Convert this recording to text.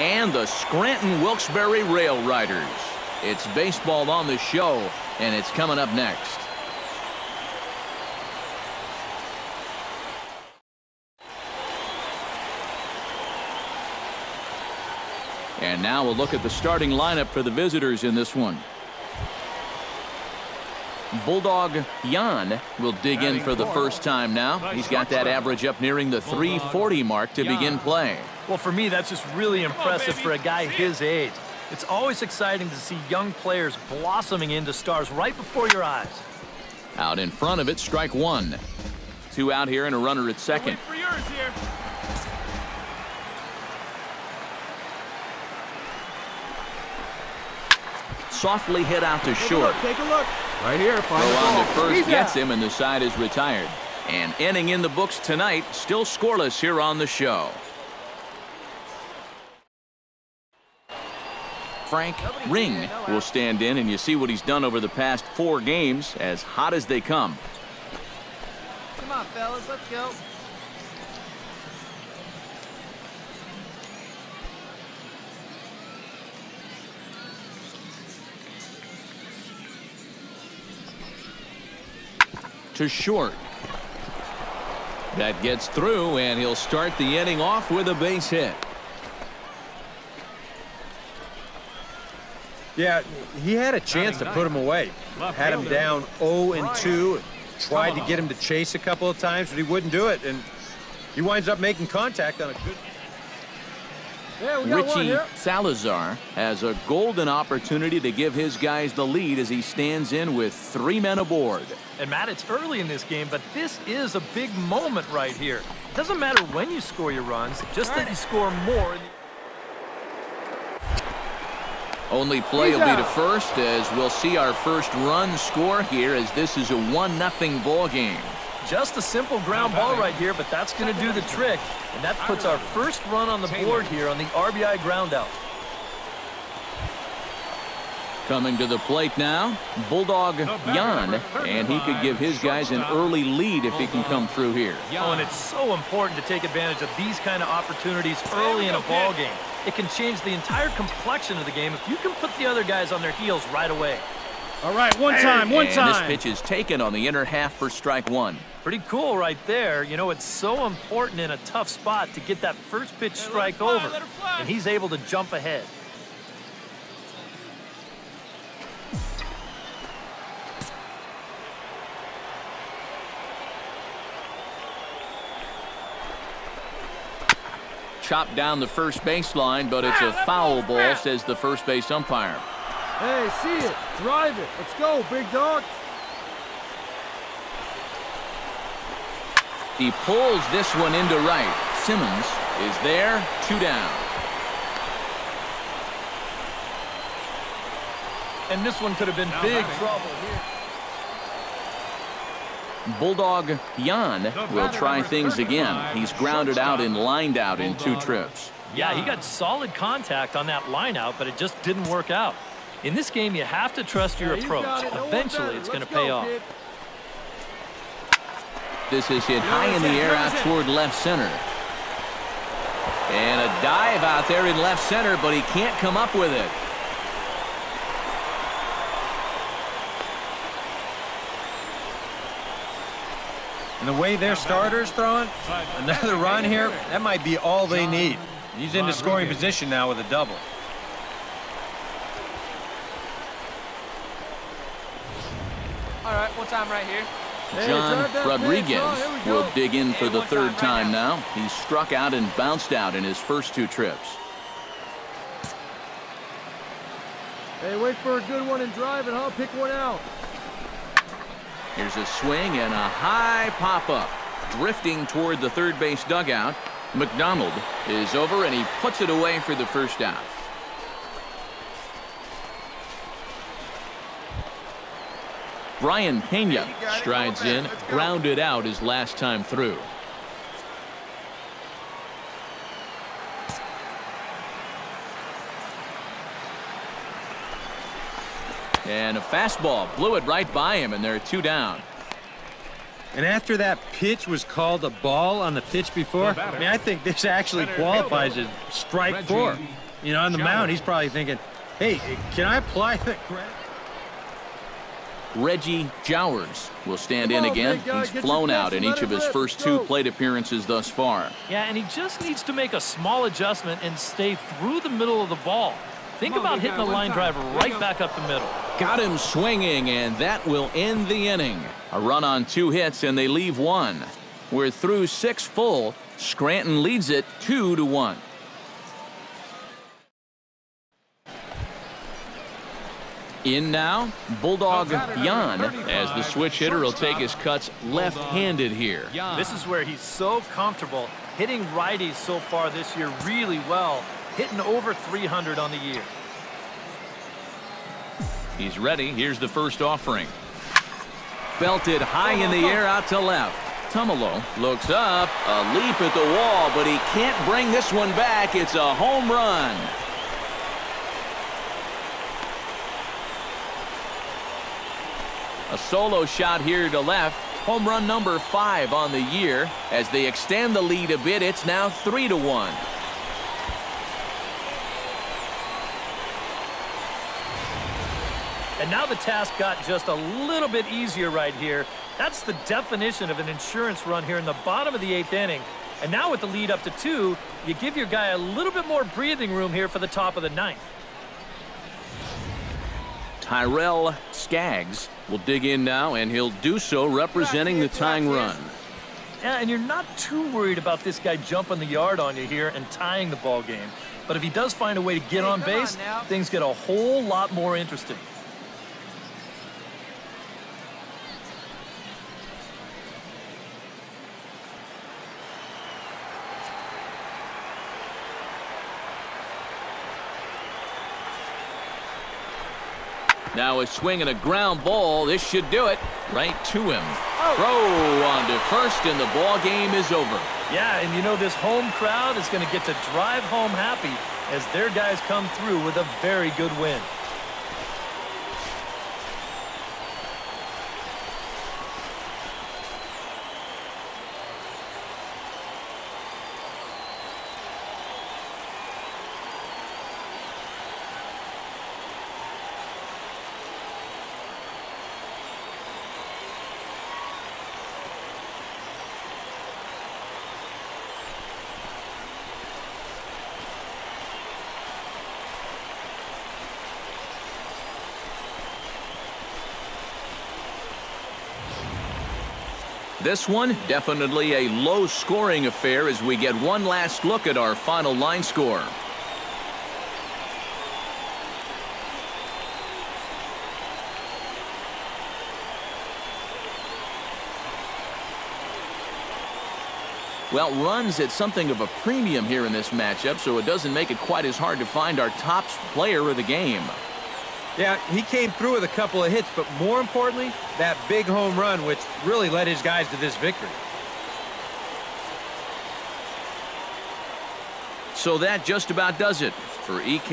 and the Scranton Wilkes-Barre Rail Riders. It's baseball on the show, and it's coming up next. And now we'll look at the starting lineup for the visitors in this one. Bulldog Jan will dig in for the first time now. He's got that average up nearing the 340 mark to begin play. Well, for me, that's just really impressive for a guy his age. It's always exciting to see young players blossoming into stars right before your eyes. Out in front of it, strike one. Two out here and a runner at second. Softly hit out to short. Take a look. Right here. Throw on to first gets him, and the side is retired. And inning in the books tonight, still scoreless here on the show. Frank Ring will stand in, and you see what he's done over the past 4 games, as hot as they come. Come on, fellas, let's go. To short. That gets through, and he'll start the inning off with a base hit. Yeah, he had a chance to put him away. Had him down 0-2. Tried to get him to chase a couple of times, but he wouldn't do it. And he winds up making contact on a good... Richie Salazar has a golden opportunity to give his guys the lead as he stands in with 3 men aboard. And, Matt, it's early in this game, but this is a big moment right here. It doesn't matter when you score your runs, just that you score more. Only play will be to first, as we'll see our first run score here, as this is a 1-0 ball game. Just a simple ground ball right here, but that's going to do the trick. And that puts our first run on the board here on the RBI groundout. Coming to the plate now, Bulldog Jan, and he could give his guys an early lead if he can come through here. Oh, and it's so important to take advantage of these kind of opportunities early in a ball game. It can change the entire complexion of the game if you can put the other guys on their heels right away. All right, one time. And this pitch is taken on the inner half for strike one. Pretty cool right there. You know, it's so important in a tough spot to get that first pitch strike over. And he's able to jump ahead. Chopped down the first baseline, but it's a foul ball, says the first base umpire. Hey, see it. Drive it. Let's go, big dog. He pulls this one into right. Simmons is there, 2 down. And this one could have been big trouble here. Bulldog Jan will try things again. He's grounded out and lined out in 2 trips. Yeah, he got solid contact on that line out, but it just didn't work out. In this game, you have to trust your approach. Eventually, it's going to pay off. This is hit high in the air out toward left center. And a dive out there in left center, but he can't come up with it. And the way their starter's throwing, another run here, that might be all they need. He's into scoring position now with a double. All right, one time right here. John Rodriguez will dig in for the 3rd time now. He struck out and bounced out in his first 2 trips. Hey, wait for a good one and drive it, huh? Pick one out. Here's a swing and a high pop-up. Drifting toward the third base dugout. McDonald is over, and he puts it away for the first out. Brian Pena strides in, grounded out his last time through. And a fastball blew it right by him, and there are 2 down. And after that pitch was called a ball on the pitch before, I mean, I think this actually qualifies as strike 4. You know, on the mound, he's probably thinking, hey, can I apply that credit? Reggie Jowers will stand in again. He's flown out in each of his first 2 plate appearances thus far. Yeah, and he just needs to make a small adjustment and stay through the middle of the ball. Think about hitting a line drive right back up the middle. Got him swinging, and that will end the inning. A run on 2 hits, and they leave 1. We're through 6 full. Scranton leads it 2-1. In now, Bulldog Jan, as the switch hitter will take his cuts left-handed here. This is where he's so comfortable hitting righties so far this year really well, hitting over 300 on the year. He's ready. Here's the first offering. Belted high in the air out to left. Tumalo looks up, a leap at the wall, but he can't bring this one back. It's a home run. A solo shot here to left. Home run number 5 on the year. As they extend the lead a bit, it's now 3-1. And now the task got just a little bit easier right here. That's the definition of an insurance run here in the bottom of the 8th inning. And now with the lead up to 2, you give your guy a little bit more breathing room here for the top of the 9th. Tyrell Skaggs will dig in now, and he'll do so representing the tying run. Yeah, and you're not too worried about this guy jumping the yard on you here and tying the ball game. But if he does find a way to get on base, things get a whole lot more interesting. Now a swing and a ground ball. This should do it. Right to him. Throw on to first, and the ball game is over. Yeah, and you know this home crowd is going to get to drive home happy as their guys come through with a very good win. This one, definitely a low-scoring affair as we get one last look at our final line score. Well, runs at something of a premium here in this matchup, so it doesn't make it quite as hard to find our top player of the game. Yeah, he came through with a couple of hits, but more importantly, that big home run, which really led his guys to this victory. So that just about does it for EK.